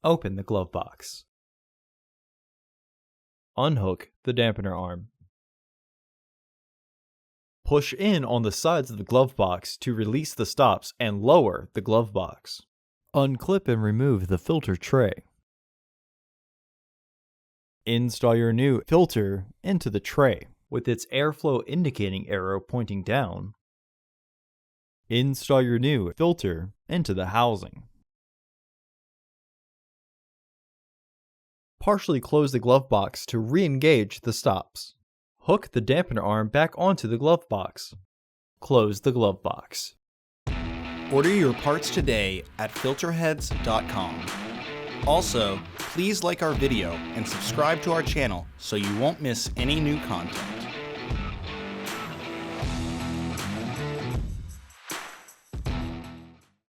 Open the glove box. Unhook the dampener arm. Push in on the sides of the glove box to release the stops and lower the glove box. Unclip and remove the filter tray. Install your new filter into the tray with its airflow indicating arrow pointing down. Install your new filter into the housing. Partially close the glove box to re-engage the stops. Hook the dampener arm back onto the glove box. Close the glove box. Order your parts today at filterheads.com. Also, please like our video and subscribe to our channel so you won't miss any new content.